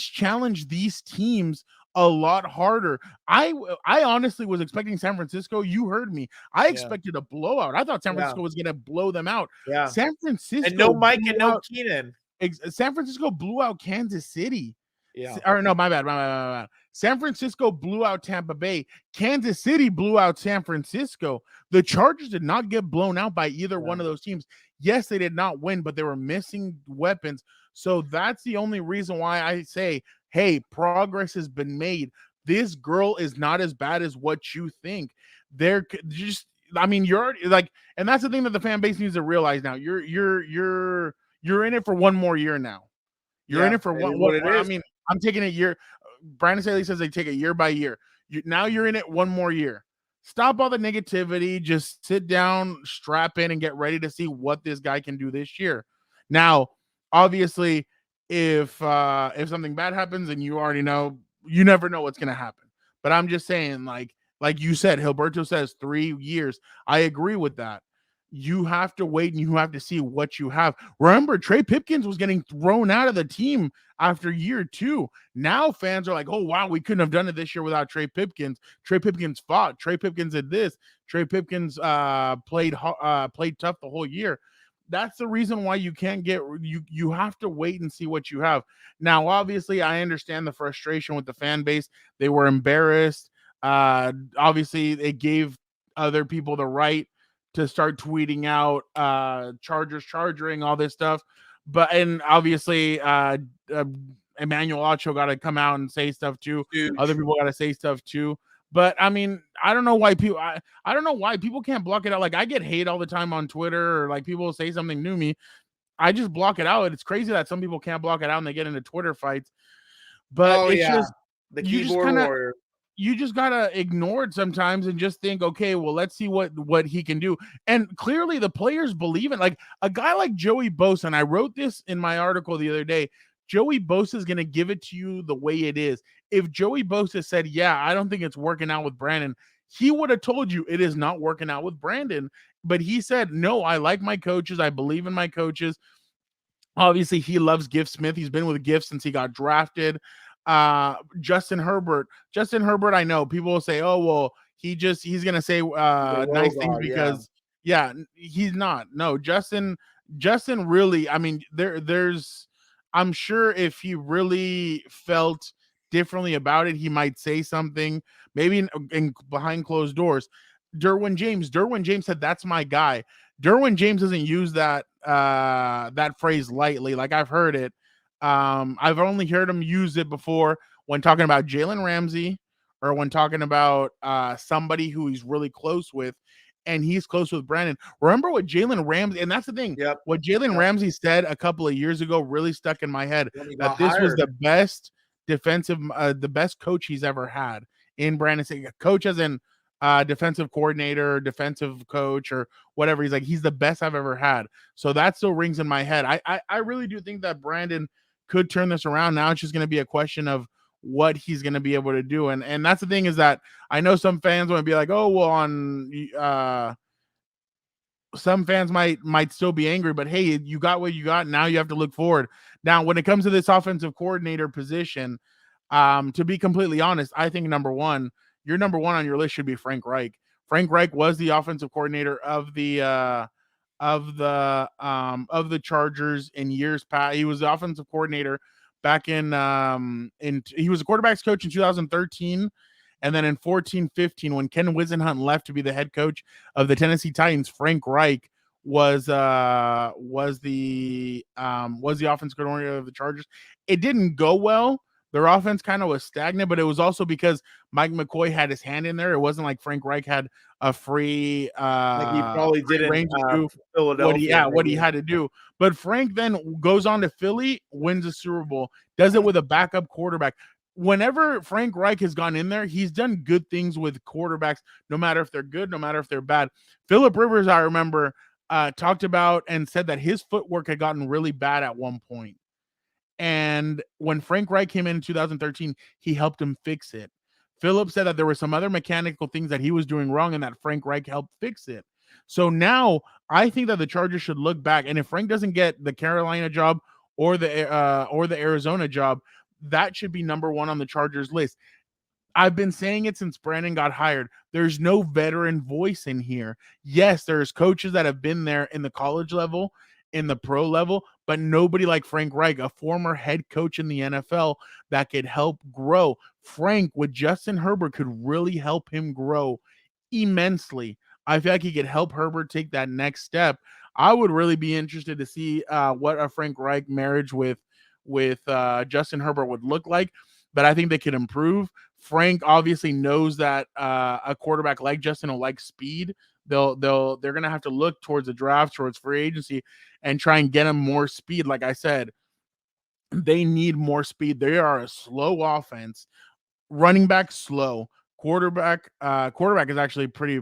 challenged these teams a lot harder. I honestly was expecting San Francisco. You heard me. I expected a blowout. I thought San Francisco was going to blow them out. San Francisco and no Mike and no Keenan. San Francisco blew out Kansas City. Or no, my bad. San Francisco blew out Tampa Bay. Kansas City blew out San Francisco. The Chargers did not get blown out by either one of those teams. Yes, they did not win, but they were missing weapons. So that's the only reason why I say, hey, progress has been made. This girl is not as bad as what you think. They're just, I mean, you're already like, and that's the thing that the fan base needs to realize now. You're in it for one more year now. You're in it for one. I mean, I'm taking a year. Brandon Staley says they take it year by year. Now you're in it one more year. Stop all the negativity. Just sit down, strap in, and get ready to see what this guy can do this year. Now, obviously, if something bad happens, and you already know, you never know what's going to happen. But I'm just saying, like you said, Gilberto says 3 years. I agree with that. You have to wait and you have to see what you have. Remember, Trey Pipkins was getting thrown out of the team after year 2. Now fans are like, oh, wow, we couldn't have done it this year without Trey Pipkins. Trey Pipkins fought. Trey Pipkins did this. Trey Pipkins played tough the whole year. That's the reason why you can't get you have to wait and see what you have. Now, obviously, I understand the frustration with the fan base. They were embarrassed. Obviously, it gave other people the right to start tweeting out Chargers charging all this stuff. But and obviously Emmanuel Ocho got to come out and say stuff too. Huge. Other people got to say stuff too. But I mean, I don't know why people. I don't know why people can't block it out. Like I get hate all the time on Twitter, or like people say something new to me. I just block it out. It's crazy that some people can't block it out and they get into Twitter fights. But it's just the you just keyboard kinda, warrior. you just gotta ignore it sometimes and just think, okay, well, let's see what he can do. And clearly, the players believe in like a guy like Joey Bosa. And I wrote this in my article the other day. Joey Bosa is going to give it to you the way it is. If Joey Bosa said, yeah, I don't think it's working out with Brandon, he would have told you it is not working out with Brandon. But he said, no, I like my coaches. I believe in my coaches. Obviously, he loves Gift Smith. He's been with Gift since he got drafted. Justin Herbert, I know people will say, oh, well, he's going to say nice things because, yeah, he's not. No, Justin really, I mean, there's, I'm sure if he really felt differently about it, he might say something, maybe in behind closed doors. Derwin James said, that's my guy. Derwin James doesn't use that phrase lightly. Like I've heard it. I've only heard him use it before when talking about Jalen Ramsey or when talking about somebody who he's really close with, and he's close with Brandon. Remember what Jalen Ramsey, and that's the thing. Yep. What Jalen Ramsey said a couple of years ago really stuck in my head, that this was the best the best coach he's ever had in Brandon. Coach as in defensive coordinator, defensive coach, or whatever. He's like, he's the best I've ever had. So that still rings in my head. I really do think that Brandon could turn this around. Now it's just going to be a question of what he's going to be able to do. And that's the thing, is that I know some fans want to be like, oh, well, on some fans might still be angry, but hey, you got what you got. Now you have to look forward. Now, when it comes to this offensive coordinator position, to be completely honest, I think your number one on your list should be Frank Reich. Frank Reich was the offensive coordinator of the Chargers in years past. He was the offensive coordinator back in he was a quarterback's coach in 2013, and then in 14-15 when Ken Wisenhunt left to be the head coach of the Tennessee Titans, Frank Reich was the offensive coordinator of the Chargers. It didn't go well. Their offense kind of was stagnant, but it was also because Mike McCoy had his hand in there. It wasn't like Frank Reich had a free like he probably didn't range to do Philadelphia what he had to do. But Frank then goes on to Philly, wins the Super Bowl, does it with a backup quarterback. Whenever Frank Reich has gone in there, he's done good things with quarterbacks, no matter if they're good, no matter if they're bad. Phillip Rivers, I remember, talked about and said that his footwork had gotten really bad at one point. And when Frank Reich came in 2013, he helped him fix it. Philip said that there were some other mechanical things that he was doing wrong and that Frank Reich helped fix it. So now I think that the Chargers should look back. And if Frank doesn't get the Carolina job or the Arizona job, that should be number one on the Chargers list. I've been saying it since Brandon got hired. There's no veteran voice in here. Yes, there's coaches that have been there in the college level, in the pro level, but nobody like Frank Reich, a former head coach in the NFL, that could help grow. Frank with Justin Herbert could really help him grow immensely. I feel like he could help Herbert take that next step. I would really be interested to see what a Frank Reich marriage with Justin Herbert would look like, but I think they could improve. Frank obviously knows that a quarterback like Justin will like speed. They're gonna have to look towards the draft, towards free agency, and try and get him more speed. Like I said, they need more speed. They are a slow offense. Running back slow. Quarterback is actually pretty.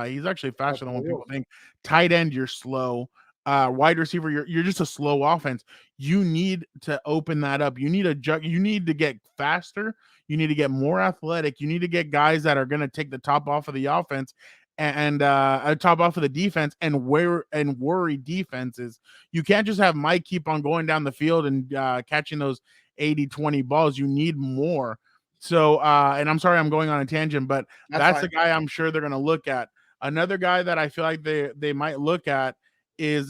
He's actually faster than what people think. Tight end, you're slow. Wide receiver, you're just a slow offense. You need to open that up. You need to get faster. You need to get more athletic. You need to get guys that are going to take the top off of the offense and top off of the defense and worry defenses. You can't just have Mike keep on going down the field and catching those 80-20 balls. You need more. So, and I'm sorry I'm going on a tangent, but that's the guy I'm sure they're going to look at. Another guy that I feel like they might look at is,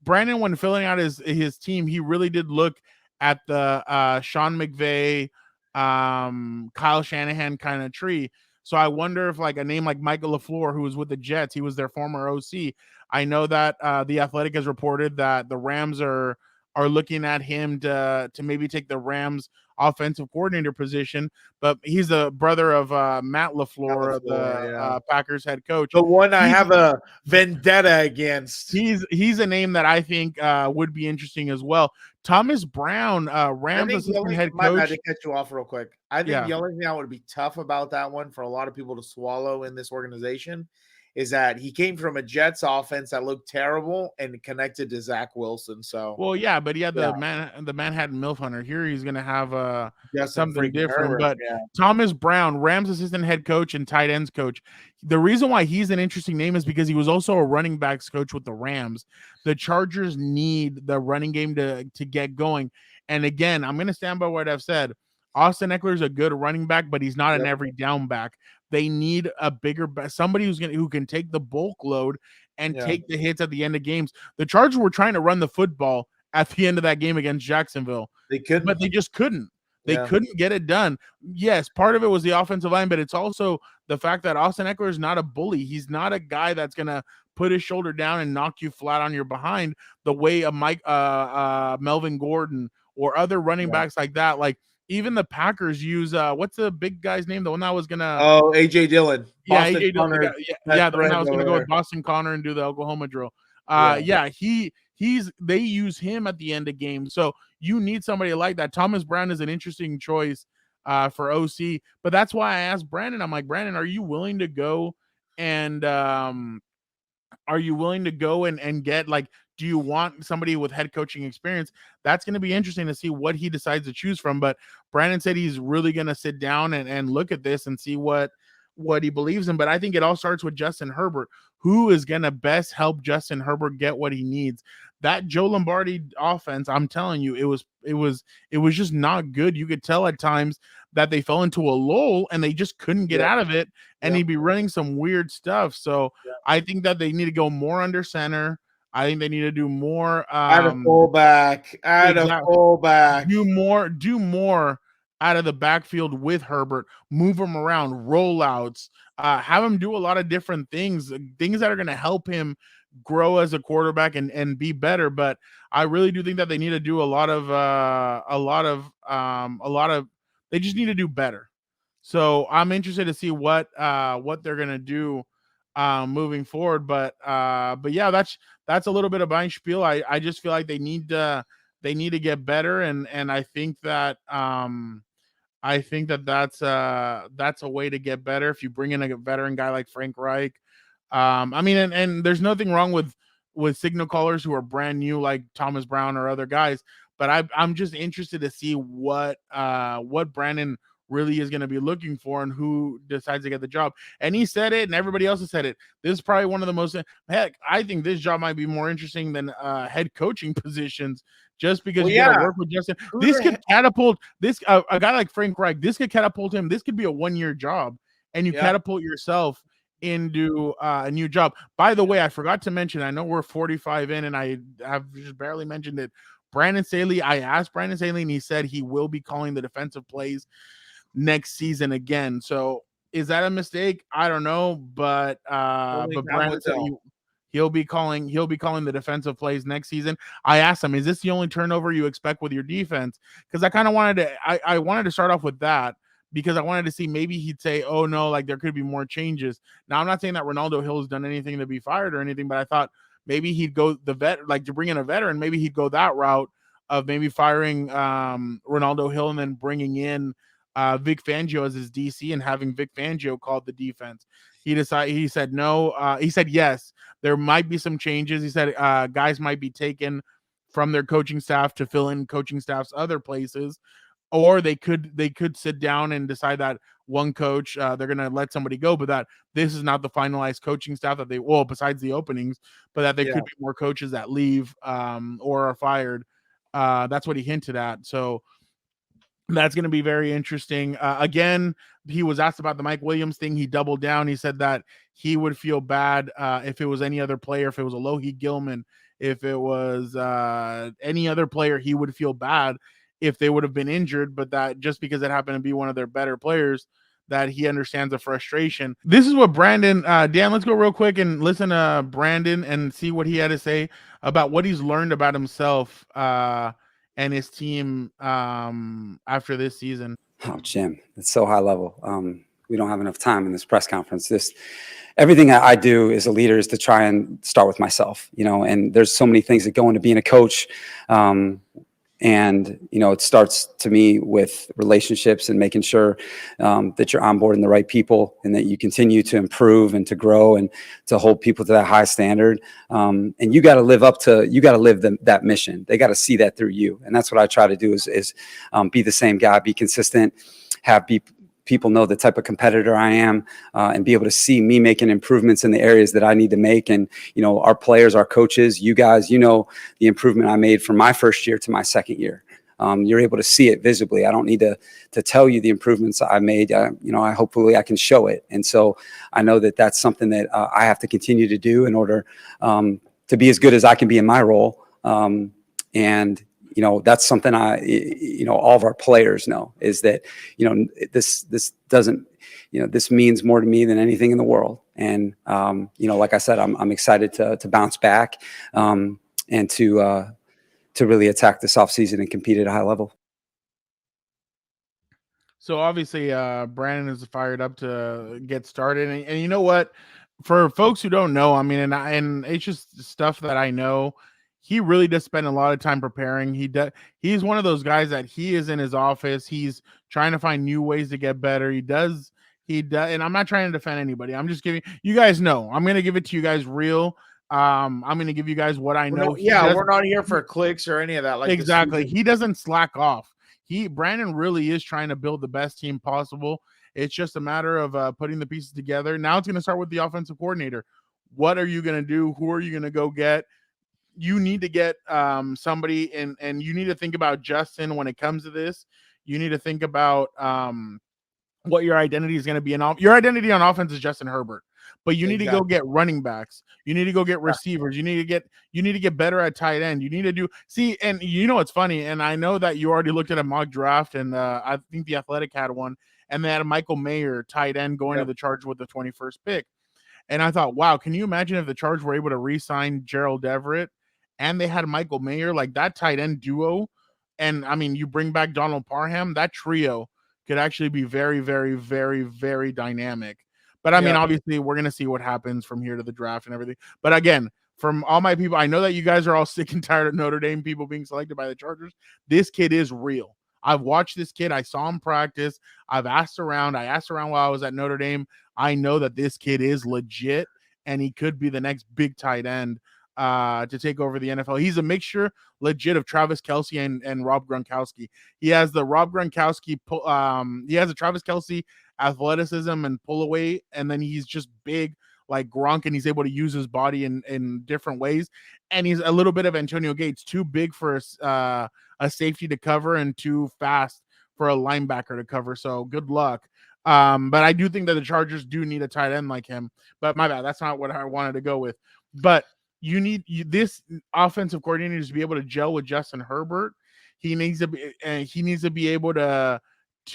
Brandon, when filling out his team, he really did look at the Sean McVay, Kyle Shanahan kind of tree. So I wonder if like a name like Michael LaFleur, who was with the Jets, he was their former OC. I know that the Athletic has reported that the Rams are looking at him to maybe take the Rams offensive coordinator position, but he's the brother of Matt LaFleur, yeah. the Packers head coach. The one I He's- have a vendetta against. He's a name that I think would be interesting as well. Thomas Brown, I Rams think the assistant only, head my bad coach. to cut you off real quick. I think Yeah. the only thing that would be tough about that one for a lot of people to swallow in this organization is that he came from a Jets offense that looked terrible and connected to Zach Wilson. So Well, yeah, but he had Yeah. the Manhattan MILF Hunter. Here he's gonna have Justin something freaking different. Herbert, But yeah. Thomas Brown, Rams assistant head coach and tight ends coach. The reason why he's an interesting name is because he was also a running backs coach with the Rams. The Chargers need the running game to get going. And again, I'm gonna stand by what I've said. Austin Eckler is a good running back, but he's not an every down back. They need a bigger somebody who can take the bulk load and take the hits at the end of games. The Chargers were trying to run the football at the end of that game against Jacksonville. They couldn't. But they just couldn't. They couldn't get it done. Yes, part of it was the offensive line, but it's also the fact that Austin Eckler is not a bully. He's not a guy that's going to put his shoulder down and knock you flat on your behind the way a Melvin Gordon or other running backs like that. Like even the Packers use what's the big guy's name? The one that was gonna AJ Dillon. Yeah, Boston AJ Dillon. Connor, Yeah, the one that was gonna go there. with Boston Connor and do the Oklahoma drill. They use him at the end of games. So you need somebody like that. Thomas Brown is an interesting choice for OC, but that's why I asked Brandon. I'm like, Brandon, are you willing to go and get like, do you want somebody with head coaching experience? That's going to be interesting to see what he decides to choose from. But Brandon said he's really going to sit down and look at this and see what he believes in. But I think it all starts with Justin Herbert. Who is going to best help Justin Herbert get what he needs? That Joe Lombardi offense, I'm telling you, it was just not good. You could tell at times that they fell into a lull and they just couldn't get out of it, and he'd be running some weird stuff. So I think that they need to go more under center. I think they need to do more Add a fullback. Do more out of the backfield with Herbert. Move him around, rollouts, have him do a lot of different things that are going to help him grow as a quarterback and be better. But I really do think that they need to do a lot of they just need to do better. So I'm interested to see what they're going to do moving forward. But yeah, that's a little bit of my spiel. I just feel like they need to get better, and I think that that's a way to get better if you bring in a veteran guy like Frank Reich. I mean, and there's nothing wrong with signal callers who are brand new like Thomas Brown or other guys, but I'm just interested to see what Brandon really is going to be looking for and who decides to get the job. And he said it, and everybody else has said it. This is probably one of the most, heck, I think this job might be more interesting than head coaching positions, just because you got to work with Justin. This could catapult this a guy like Frank Reich. This could catapult him. This could be a 1-year job, and you catapult yourself into a new job. By the way, I forgot to mention, I know we're 45 in and I have just barely mentioned it. Brandon Staley, I asked Brandon Staley and he said he will be calling the defensive plays next season again. So is that a mistake? I don't know, but Brandon said he'll be calling the defensive plays next season. I asked him, is this the only turnover you expect with your defense? Because I kind of I wanted to start off with that, because I wanted to see maybe he'd say, oh no, like there could be more changes. Now I'm not saying that Ronaldo Hill has done anything to be fired or anything, but I thought maybe he'd go to bring in a veteran. Maybe he'd go that route of maybe firing Ronaldo Hill and then bringing in Vic Fangio as his DC and having Vic Fangio call the defense. He said no. He said yes, there might be some changes. He said guys might be taken from their coaching staff to fill in coaching staffs other places, or they could sit down and decide that one coach they're going to let somebody go, but that this is not the finalized coaching staff that besides the openings, but that there could be more coaches that leave or are fired. That's what he hinted at. So that's going to be very interesting. Again, he was asked about the Mike Williams thing. He doubled down. He said that he would feel bad if it was any other player, if it was Alohi Gilman, if it was any other player, he would feel bad if they would have been injured, but that just because it happened to be one of their better players, that he understands the frustration. This is what Brandon, Dan, let's go real quick and listen to Brandon and see what he had to say about what he's learned about himself and his team after this season. Oh, Jim, it's so high level. We don't have enough time in this press conference. Everything I do as a leader is to try and start with myself, and there's so many things that go into being a coach. And, it starts to me with relationships and making sure that you're onboarding the right people and that you continue to improve and to grow and to hold people to that high standard. And you got to live that mission. They got to see that through you. And that's what I try to do is be the same guy, be consistent, people know the type of competitor I am, and be able to see me making improvements in the areas that I need to make. And, our players, our coaches, you guys, the improvement I made from my first year to my second year. You're able to see it visibly. I don't need to tell you the improvements I made. Hopefully I can show it. And so I know that that's something that I have to continue to do in order to be as good as I can be in my role. And that's something all of our players know, is that, this doesn't, this means more to me than anything in the world. And, like I said, I'm excited to bounce back and to really attack this offseason and compete at a high level. So obviously, Brandon is fired up to get started. And you know what? For folks who don't know, I mean, and it's just stuff that I know. He really does spend a lot of time preparing. He's one of those guys that he is in his office. He's trying to find new ways to get better. He does. And I'm not trying to defend anybody. I'm just giving you guys know. I'm going to give it to you guys real. I'm going to give you guys what I know. We're not here for clicks or any of that. Like, exactly. He doesn't slack off. Brandon really is trying to build the best team possible. It's just a matter of putting the pieces together. Now it's going to start with the offensive coordinator. What are you going to do? Who are you going to go get? You need to get somebody, and you need to think about Justin when it comes to this. You need to think about what your identity is going to be. Your identity on offense is Justin Herbert, but you need to go get running backs. You need to go get receivers. You need to get better at tight end. You need to and it's funny. And I know that you already looked at a mock draft, and I think the Athletic had one, and they had a Michael Mayer tight end going to the Chargers with the 21st pick. And I thought, wow, can you imagine if the Chargers were able to re-sign Gerald Everett and they had Michael Mayer, like that tight end duo? And I mean, you bring back Donald Parham, that trio could actually be very, very, very, very dynamic. But I mean, obviously, we're going to see what happens from here to the draft and everything. But again, from all my people, I know that you guys are all sick and tired of Notre Dame people being selected by the Chargers. This kid is real. I've watched this kid. I saw him practice. I've asked around. I asked around while I was at Notre Dame. I know that this kid is legit, and he could be the next big tight end to take over the NFL. He's a mixture, legit, of Travis Kelce and Rob Gronkowski. He has the Rob Gronkowski, he has a Travis Kelce athleticism and pull away, and then he's just big like Gronk, and he's able to use his body in different ways. And he's a little bit of Antonio Gates, too big for a safety to cover and too fast for a linebacker to cover. So good luck. But I do think that the Chargers do need a tight end like him. But my bad, that's not what I wanted to go with. But this offensive coordinator to be able to gel with Justin Herbert. He needs to be able to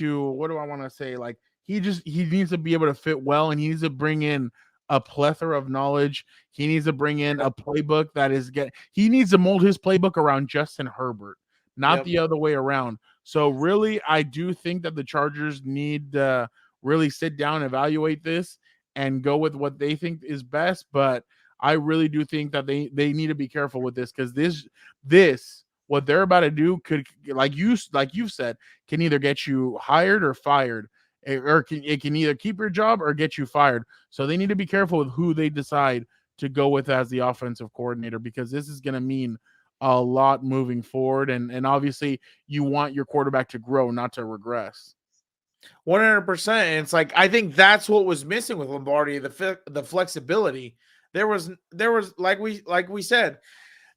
what do I want to say? Like he needs to be able to fit well, and he needs to bring in a plethora of knowledge. He needs to bring in a playbook he needs to mold his playbook around Justin Herbert, not the other way around. So really, I do think that the Chargers need to really sit down, evaluate this, and go with what they think is best. But I really do think that they need to be careful with this, because this what they're about to do could, like you've said, can either get you hired or fired, or it can either keep your job or get you fired. So they need to be careful with who they decide to go with as the offensive coordinator, because this is going to mean a lot moving forward. And obviously you want your quarterback to grow, not to regress. 100%. It's like, I think that's what was missing with Lombardi, the flexibility. There was like we said,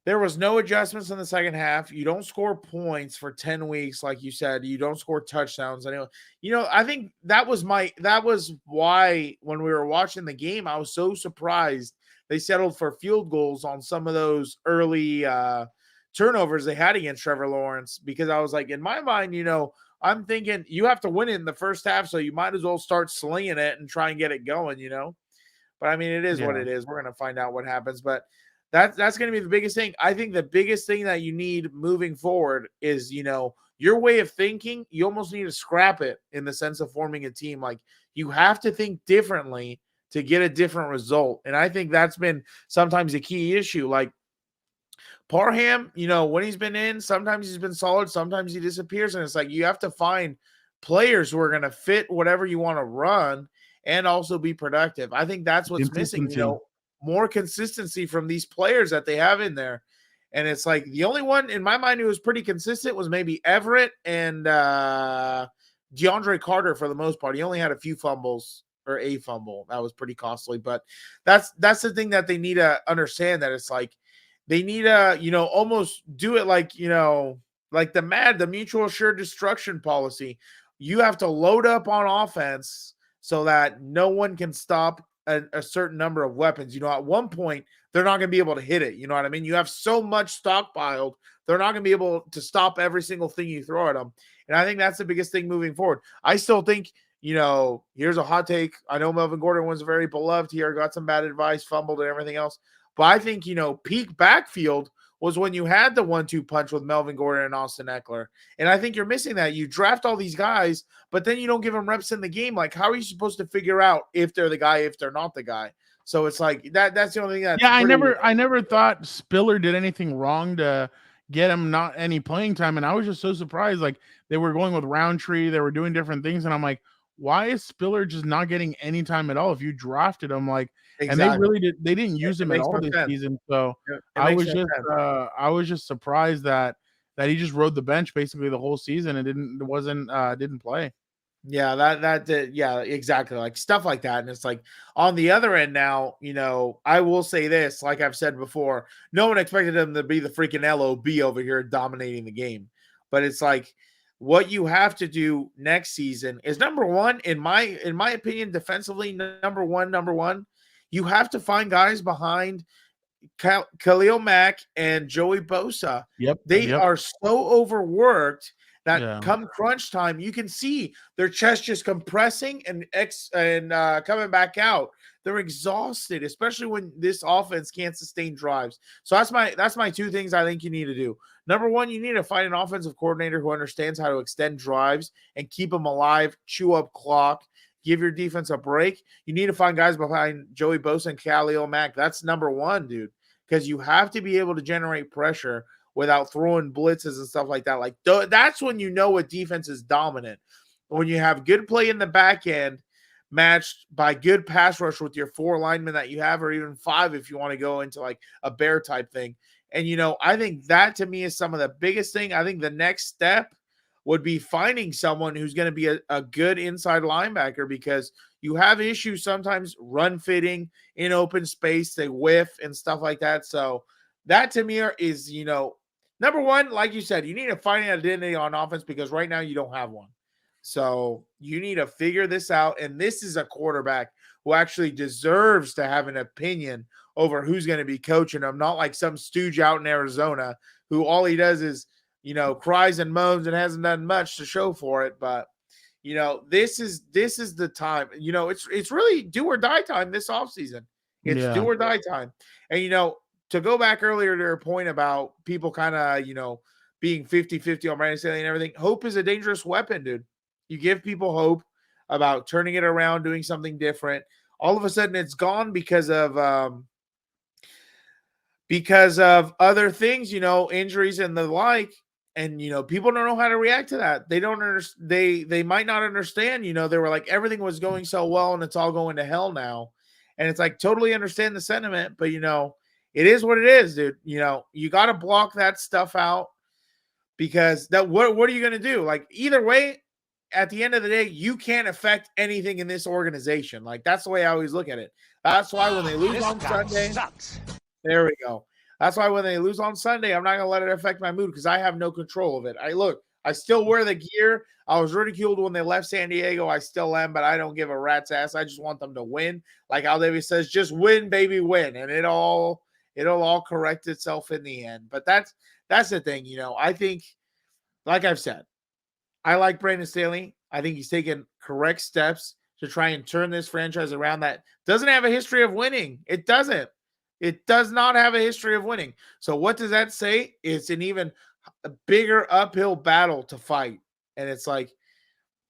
there was no adjustments in the second half. You don't score points for 10 weeks, like you said. You don't score touchdowns. Anyway, I think that was why when we were watching the game, I was so surprised they settled for field goals on some of those early turnovers they had against Trevor Lawrence, because I was like, in my mind, I'm thinking you have to win it in the first half, so you might as well start slinging it and try and get it going, But I mean, it is what Yeah. it is. We're going to find out what happens, but that's going to be the biggest thing. I think the biggest thing that you need moving forward is, your way of thinking. You almost need to scrap it in the sense of forming a team. Like, you have to think differently to get a different result. And I think that's been sometimes a key issue. Like, Parham, when he's been in, sometimes he's been solid, sometimes he disappears. And it's like you have to find players who are going to fit whatever you want to run and also be productive. I think that's what's missing, more consistency from these players that they have in there. And it's like the only one in my mind who was pretty consistent was maybe Everett and DeAndre Carter for the most part. He only had a few fumbles or a fumble. That was pretty costly. But that's the thing that they need to understand, that it's like they need to, almost do it like, like the mutual assured destruction policy. You have to load up on offense so that no one can stop a certain number of weapons. At one point, they're not going to be able to hit it. You know what I mean? You have so much stockpiled, they're not going to be able to stop every single thing you throw at them. And I think that's the biggest thing moving forward. I still think, here's a hot take. I know Melvin Gordon was very beloved here, got some bad advice, fumbled and everything else. But I think, peak backfield was when you had the 1-2 punch with Melvin Gordon and Austin Eckler. And I think you're missing that. You draft all these guys, but then you don't give them reps in the game. Like, how are you supposed to figure out if they're the guy, if they're not the guy? So it's like that's the only thing that's I never thought Spiller did anything wrong to get him not any playing time. And I was just so surprised. Like, they were going with Roundtree, they were doing different things, and I'm like, why is Spiller just not getting any time at all? If you drafted him, like, exactly. and they didn't use him at all this season. So I was just surprised that he just rode the bench basically the whole season and didn't play. Yeah, yeah, exactly. Like stuff like that. And it's like on the other end now, I will say this, like I've said before, no one expected him to be the freaking LOB over here dominating the game. But it's like, what you have to do next season is number one, in my opinion, defensively, number one, you have to find guys behind Khalil Mack and Joey Bosa. They are so overworked that come crunch time, you can see their chest just compressing and coming back out. They're exhausted, especially when this offense can't sustain drives. So that's my two things I think you need to do. Number one, you need to find an offensive coordinator who understands how to extend drives and keep them alive, chew up clock, give your defense a break. You need to find guys behind Joey Bosa and Khalil Mack. That's number one, dude, because you have to be able to generate pressure without throwing blitzes and stuff like that. Like that's when you know a defense is dominant. When you have good play in the back end matched by good pass rush with your 4 linemen that you have, or even 5 if you want to go into like a bear type thing. And, I think that to me is some of the biggest thing. I think the next step would be finding someone who's going to be a good inside linebacker, because you have issues sometimes run fitting in open space, they whiff and stuff like that. So that to me is, number one, like you said, you need to find an identity on offense, because right now you don't have one. So you need to figure this out. And this is a quarterback who actually deserves to have an opinion over who's going to be coaching him, not like some stooge out in Arizona who all he does is, cries and moans and hasn't done much to show for it. But, this is the time, it's really do or die time this offseason. It's do or die time. And, to go back earlier to your point about people kind of, being 50-50 on Brandon Staley and everything, hope is a dangerous weapon, dude. You give people hope about turning it around, doing something different. All of a sudden it's gone because of other things, injuries and the like. And, people don't know how to react to that. They don't understand. They might not understand, they were like, everything was going so well and it's all going to hell now. And it's like, totally understand the sentiment, but it is what it is, dude. You got to block that stuff out, because what are you going to do? Like, either way, at the end of the day, you can't affect anything in this organization. Like, that's the way I always look at it. That's why when they lose on Sunday, there we go. That's why when they lose on Sunday, I'm not going to let it affect my mood, because I have no control of it. I still wear the gear. I was ridiculed when they left San Diego. I still am, but I don't give a rat's ass. I just want them to win. Like Al Davies says, just win, baby, win. And it'll all correct itself in the end. But that's the thing, I think, like I've said, I like Brandon Staley. I think he's taken correct steps to try and turn this franchise around that doesn't have a history of winning. It doesn't. It does not have a history of winning. So what does that say? It's an even bigger uphill battle to fight. And it's like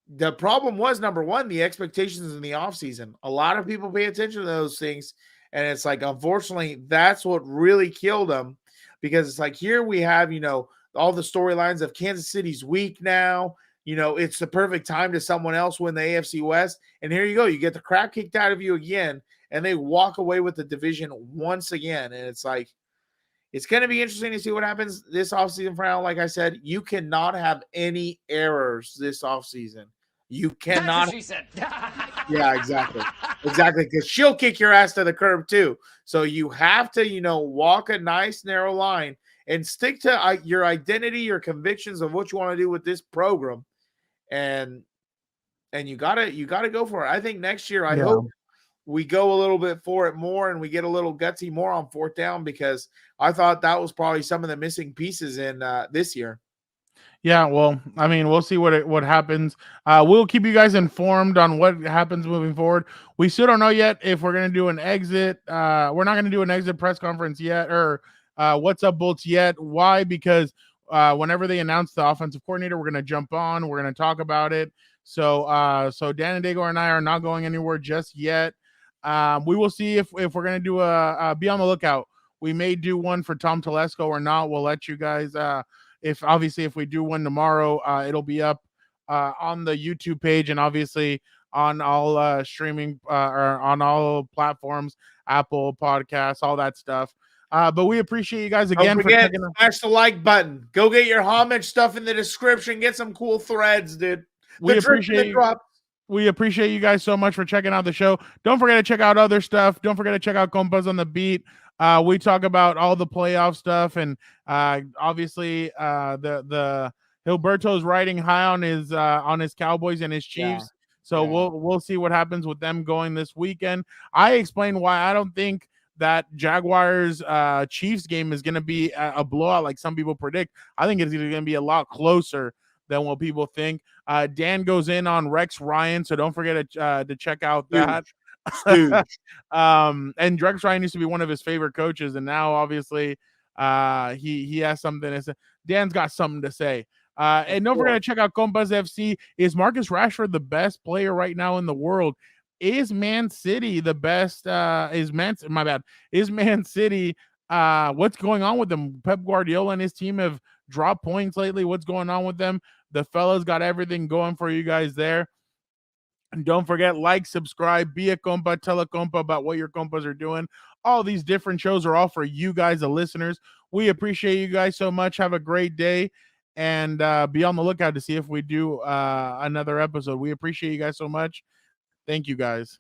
the problem was, number one, the expectations in the offseason. A lot of people pay attention to those things. And it's like, unfortunately, that's what really killed them, because it's like, here we have, all the storylines of Kansas City's weak now. It's the perfect time to someone else win the AFC West. And here you go. You get the crap kicked out of you again, and they walk away with the division once again. And it's like, it's going to be interesting to see what happens this offseason for now. Like I said, you cannot have any errors this offseason. You cannot. That's what she said. Yeah, exactly. Exactly. Because she'll kick your ass to the curb too. So you have to, walk a nice narrow line and stick to your identity, your convictions of what you want to do with this program. And you gotta go for it. I think next year, I hope we go a little bit for it more and we get a little gutsy more on fourth down, because I thought that was probably some of the missing pieces in this year. Yeah, well, I mean, we'll see what happens. We'll keep you guys informed on what happens moving forward. We still don't know yet if we're going to do an exit. We're not going to do an exit press conference yet, or what's up Bolts yet. Why? Because whenever they announce the offensive coordinator, we're going to jump on. We're going to talk about it. So Dan and Dago and I are not going anywhere just yet. We will see if we're going to do be on the lookout. We may do one for Tom Telesco or not. We'll let you guys if we do one tomorrow, it'll be up on the YouTube page, and obviously on all streaming or on all platforms, Apple Podcasts, all that stuff. But we appreciate you guys again. Don't forget, smash the like button. Go get your homage stuff in the description. Get some cool threads, dude. We appreciate you guys so much for checking out the show. Don't forget to check out other stuff. Don't forget to check out Compas on the Beat. We talk about all the playoff stuff, and obviously the Gilberto's riding high on his Cowboys and his Chiefs. Yeah. So we'll see what happens with them going this weekend. I explained why I don't think that Jaguars Chiefs game is going to be a blowout like some people predict. I think it's going to be a lot closer than what people think. Dan goes in on Rex Ryan, so don't forget to check out that. And Rex Ryan used to be one of his favorite coaches, and now obviously he has something to say. Dan's got something to say. And don't forget to check out Compas FC. Is Marcus Rashford the best player right now in the world? Is Man City the best? Is Man City? What's going on with them? Pep Guardiola and his team have dropped points lately. What's going on with them? The fellas got everything going for you guys there. And don't forget, like, subscribe, be a compa, tell a compa about what your compas are doing. All these different shows are all for you guys, the listeners. We appreciate you guys so much. Have a great day, and be on the lookout to see if we do another episode. We appreciate you guys so much. Thank you, guys.